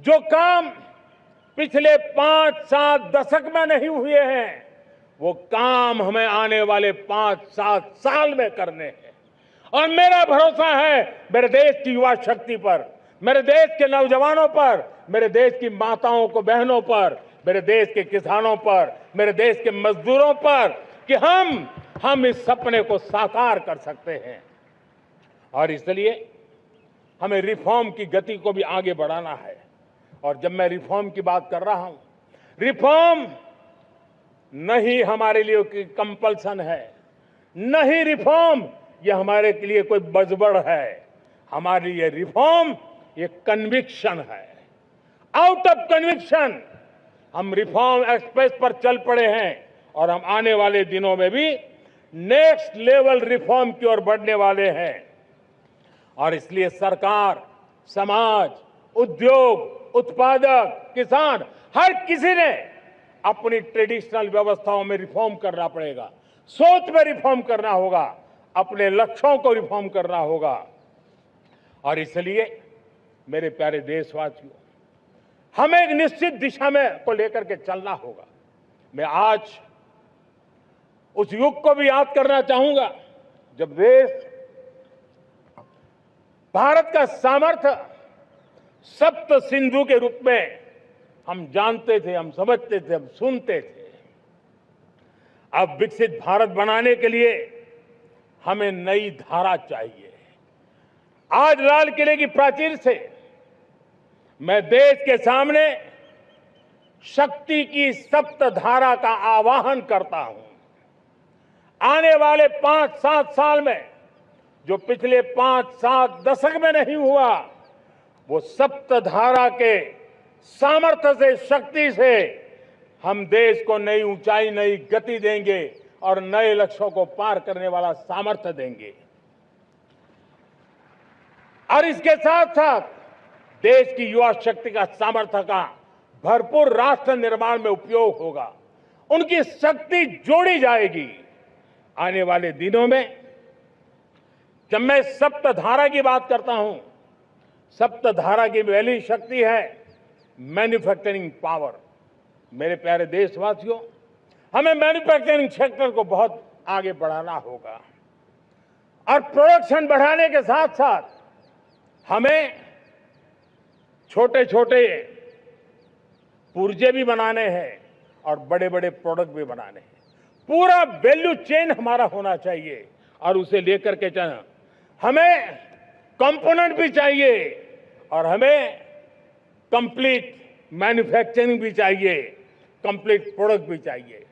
जो काम पिछले 5-7 दशक में नहीं हुए हैं, वो काम हमें आने वाले 5-7 साल में करने हैं। और मेरा भरोसा है मेरे देश की युवा शक्ति पर, मेरे देश के नौजवानों पर, मेरे देश की माताओं को बहनों पर, मेरे देश के किसानों पर, मेरे देश के मजदूरों पर कि हम इस सपने को साकार कर सकते हैं। और इसलिए हमें रिफॉर्म की गति को भी आगे बढ़ाना है। और जब मैं रिफॉर्म की बात कर रहा हूं, रिफॉर्म नहीं हमारे लिए कोई कंपल्सन है, नहीं रिफॉर्म ये हमारे के लिए कोई बजबड़ है। हमारे लिए रिफॉर्म ये कन्विक्शन है। आउट ऑफ कन्विक्शन हम रिफॉर्म एक्सप्रेस पर चल पड़े हैं और हम आने वाले दिनों में भी नेक्स्ट लेवल रिफॉर्म की ओर बढ़ने वाले हैं। और इसलिए सरकार, समाज, उद्योग, उत्पादक, किसान, हर किसी ने अपनी ट्रेडिशनल व्यवस्थाओं में रिफॉर्म करना पड़ेगा, सोच में रिफॉर्म करना होगा, अपने लक्ष्यों को रिफॉर्म करना होगा। और इसलिए मेरे प्यारे देशवासियों, हमें एक निश्चित दिशा में को लेकर के चलना होगा। मैं आज उस युग को भी याद करना चाहूंगा जब देश, भारत का सामर्थ्य सप्त सिंधु के रूप में हम जानते थे, हम समझते थे, हम सुनते थे। अब विकसित भारत बनाने के लिए हमें नई धारा चाहिए। आज लाल किले की प्राचीर से मैं देश के सामने शक्ति की सप्त धारा का आवाहन करता हूं। आने वाले 5-7 साल में जो पिछले 5-7 दशक में नहीं हुआ, वो सप्त धारा के सामर्थ्य से, शक्ति से हम देश को नई ऊंचाई, नई गति देंगे और नए लक्ष्यों को पार करने वाला सामर्थ्य देंगे। और इसके साथ साथ देश की युवा शक्ति का सामर्थ्य का भरपूर राष्ट्र निर्माण में उपयोग होगा, उनकी शक्ति जोड़ी जाएगी। आने वाले दिनों में जब मैं सप्तधारा की बात करता हूं, सप्तधारा की पहली शक्ति है मैन्युफैक्चरिंग पावर। मेरे प्यारे देशवासियों, हमें मैन्युफैक्चरिंग सेक्टर को बहुत आगे बढ़ाना होगा और प्रोडक्शन बढ़ाने के साथ साथ हमें छोटे छोटे पुर्जे भी बनाने हैं और बड़े बड़े प्रोडक्ट भी बनाने हैं। पूरा वैल्यू चेन हमारा होना चाहिए और उसे लेकर के चलना। हमें कंपोनेंट भी चाहिए और हमें कंप्लीट मैन्युफैक्चरिंग भी चाहिए, कंप्लीट प्रोडक्ट भी चाहिए।